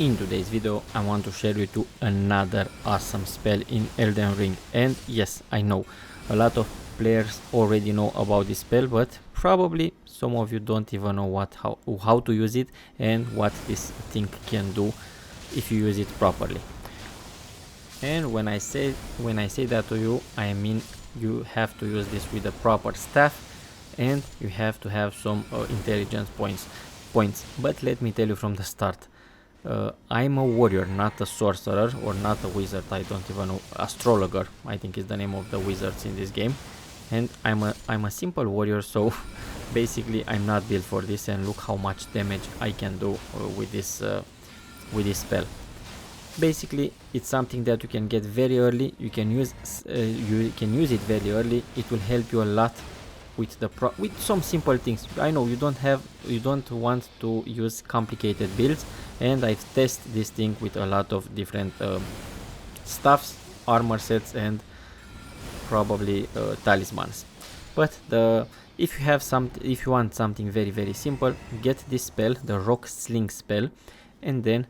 in today's video I want to share with you another awesome spell in Elden Ring. And yes, I know a lot of players already know about this spell, but probably some of you don't even know how to use it and what this thing can do if you use it properly. And when I say that to you, I mean you have to use this with the proper staff, and you have to have some intelligence points. But let me tell you from the start, I'm a warrior, not a sorcerer or not a wizard. I don't even know. Astrologer, I think, is the name of the wizards in this game, and I'm a simple warrior. So basically I'm not built for this, and look how much damage I can do with this spell. Basically it's something that you can get very early. You can use it very early. It will help you a lot with some simple things. I know you don't want to use complicated builds, and I've tested this thing with a lot of different stuffs, armor sets, and probably talismans. But if you want something very simple, get this spell, the rock sling spell, and then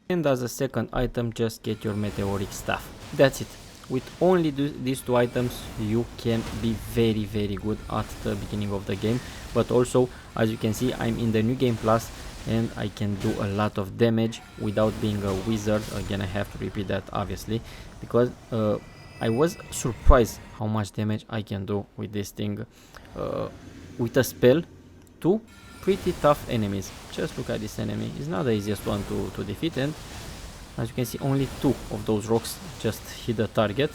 as a second item just get your meteoric staff. That's it. With only these two items you can be very good at the beginning of the game. But also, as you can see, I'm in the new game plus, and I can do a lot of damage without being a wizard. Again, I have to repeat that obviously, because I was surprised how much damage I can do with this thing with a spell to pretty tough enemies. Just look at this enemy. It's not the easiest one to defeat, and as you can see, only 2 of those rocks just hit the target.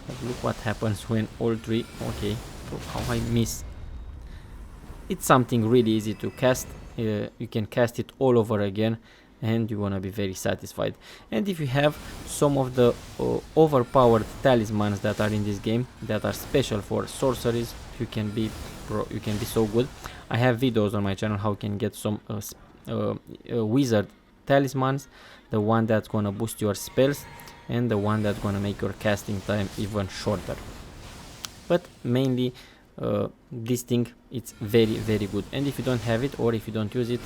But look what happens when all 3. Okay, look how I miss. It's something really easy to cast. You can cast it all over again, and you're gonna be very satisfied. And if you have some of the overpowered talismans that are in this game, that are special for sorceries, you can be so good. I have videos on my channel how you can get some wizard talismans, the one that's gonna boost your spells and the one that's gonna make your casting time even shorter. But mainly this thing, it's very good. And if you don't have it, or if you don't use it,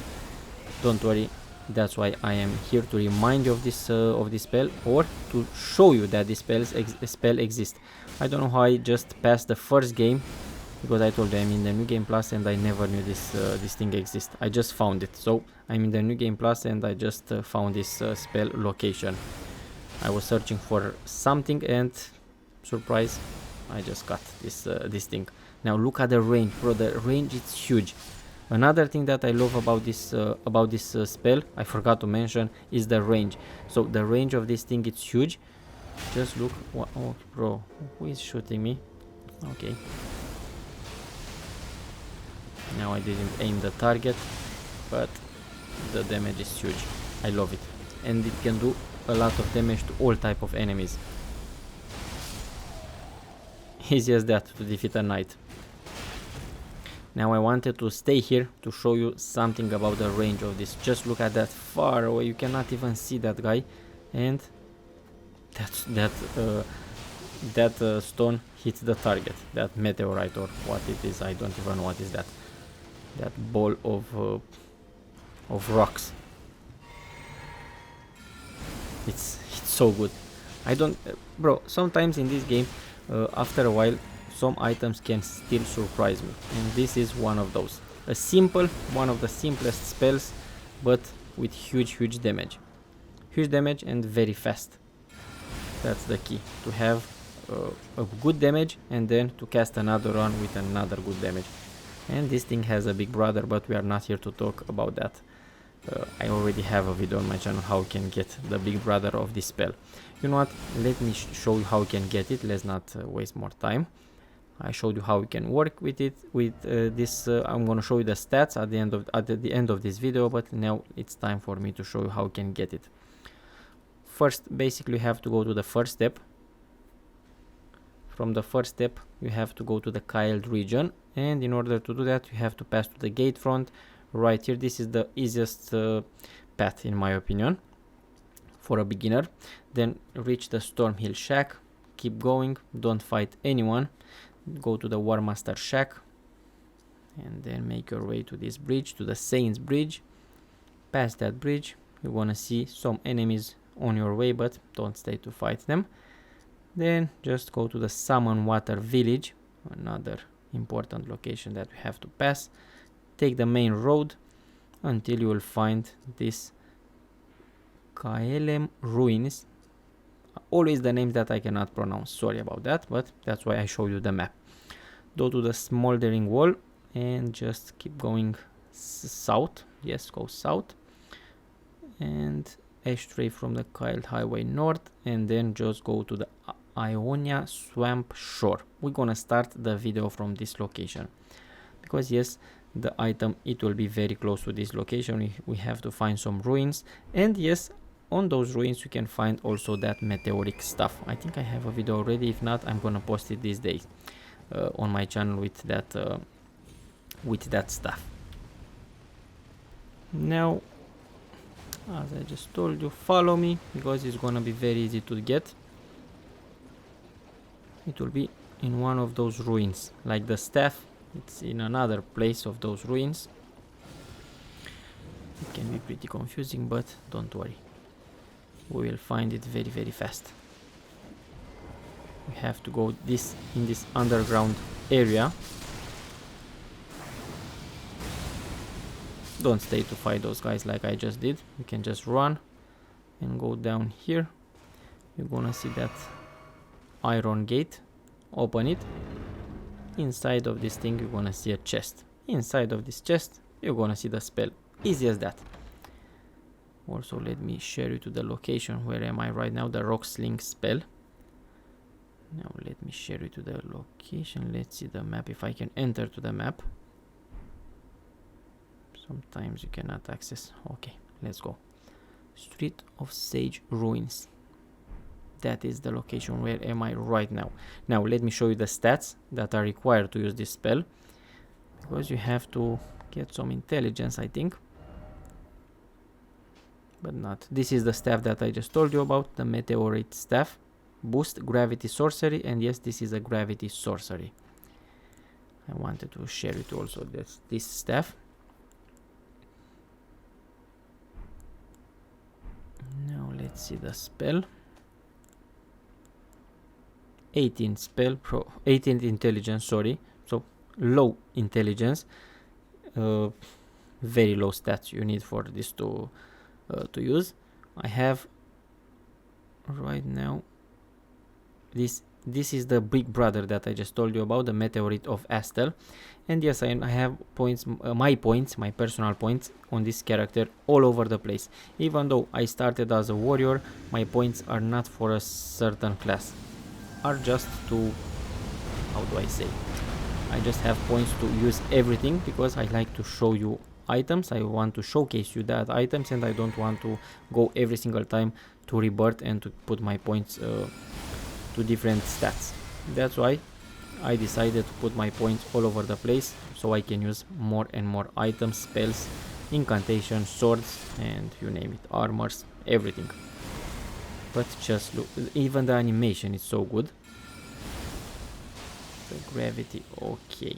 don't worry. That's why I am here, to remind you of this spell, or to show you that this spell exists. I don't know how I just passed the first game, because I told you I'm in the new game plus and I never knew this thing exists. I just found it. So I'm in the new game plus and I just found this spell location. I was searching for something, and surprise, I just got this thing. Now look at the range, bro. The range is huge. Another thing that I love about this spell, I forgot to mention, is the range. So the range of this thing is huge. Just look. Oh, bro, who is shooting me? Okay. Now I didn't aim the target, but the damage is huge. I love it, and it can do a lot of damage to all type of enemies. Easy as that to defeat a knight. Now I wanted to stay here to show you something about the range of this. Just look at that far away. You cannot even see that guy, and that stone hits the target. That meteorite, or what it is, I don't even know what is that. That ball of rocks. It's so good. I don't, bro. Sometimes in this game, after a while, some items can still surprise me, and this is one of those. One of the simplest spells, but with huge damage. Huge damage and very fast. That's the key, to have a good damage and then to cast another one with another good damage. And this thing has a big brother, but we are not here to talk about that. I already have a video on my channel how you can get the big brother of this spell. You know what? Let me show you how you can get it. Let's not waste more time. I showed you how you can work with it. With this, I'm gonna show you the stats at the end of this video. But now it's time for me to show you how you can get it. First, basically, you have to go to the first step. From the first step, you have to go to the Kyled region, and in order to do that, you have to pass to the gate front right here. This is the easiest path, in my opinion, for a beginner. Then reach the Stormhill Shack, keep going, don't fight anyone, go to the War Master Shack, and then make your way to this bridge, to the Saints Bridge. Pass that bridge, you're gonna see some enemies on your way, but don't stay to fight them. Then just go to the Salmon Water Village, another important location that we have to pass. Take the main road until you will find this Kaelem Ruins. Always the names that I cannot pronounce, sorry about that, but that's why I show you the map. Go to the Smoldering Wall and just keep going south. Yes, go south and astray from the Kyle Highway north, and then just go to the Ionia Swamp Shore. We're gonna start the video from this location because yes, the item, it will be very close to this location. We have to find some ruins, and yes, on those ruins you can find also that meteoric stuff. I think I have a video already. If not, I'm gonna post it these days on my channel with that stuff. Now, as I just told you, follow me because it's gonna be very easy to get. It will be in one of those ruins, like the staff, it's in another place of those ruins. It can be pretty confusing, but don't worry, we will find it very, very fast. We have to go in this underground area. Don't stay to fight those guys like I just did. You can just run and go down here. You're gonna see that iron gate. Open it. Inside of this thing you're gonna see a chest. Inside of this chest you're gonna see the spell. Easy as that. Also, let me share you to the location. Where am I right now? The rock sling spell. Now let me share you to the location. Let's see the map, if I can enter to the map. Sometimes you cannot access. Okay, let's go. Street of Sage Ruins. That is the location. Where am I right now? Now let me show you the stats that are required to use this spell, because you have to get some intelligence, I think, but not. This is the staff that I just told you about, the meteorite staff. Boost gravity sorcery, and yes, this is a gravity sorcery. I wanted to share it also, this staff. Now let's see the spell. 18 spell pro 18 intelligence, sorry, so low intelligence, very low stats you need for this to use. I have right now this is the big brother that I just told you about, the meteorite of Astel. And yes, I have points, my personal points on this character all over the place. Even though I started as a warrior, my points are not for a certain class, are just to, how do I say, I just have points to use everything, because I like to show you items. I want to showcase you that items, and I don't want to go every single time to rebirth and to put my points to different stats. That's why I decided to put my points all over the place, so I can use more and more items, spells, incantations, swords, and you name it, armors, everything. But just look, even the animation is so good. The gravity, okay,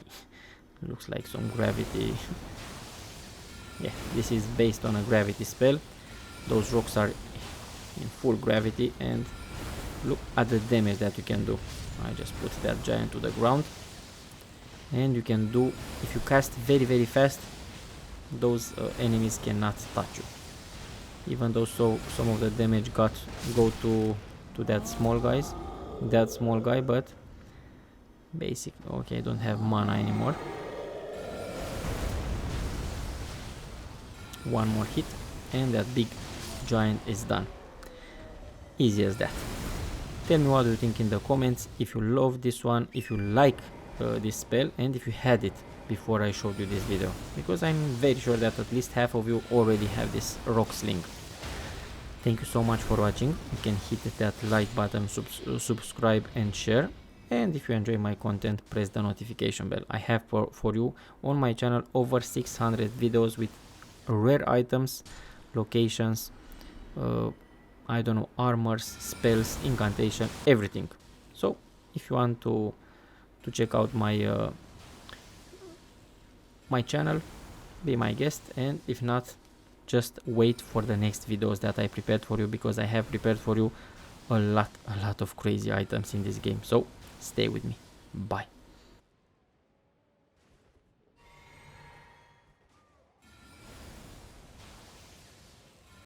looks like some gravity. Yeah, this is based on a gravity spell. Those rocks are in full gravity, and look at the damage that you can do. I just put that giant to the ground, and you can do, if you cast very, very fast, those enemies cannot touch you. Even though some of the damage go to that small guy, but basic. Okay, I don't have mana anymore. One more hit and that big giant is done. Easy as that. Tell me what you think in the comments, if you love this one, if you like this spell, and if you had it before I showed you this video, because I'm very sure that at least half of you already have this rock sling. Thank you so much for watching. You can hit that like button, subscribe and share, and if you enjoy my content, press the notification bell. I have for you on my channel over 600 videos with rare items, locations, I don't know, armors, spells, incantation, everything. So if you want to check out my my channel, be my guest, and if not, just wait for the next videos that I prepared for you, because I have prepared for you a lot of crazy items in this game. So stay with me. Bye.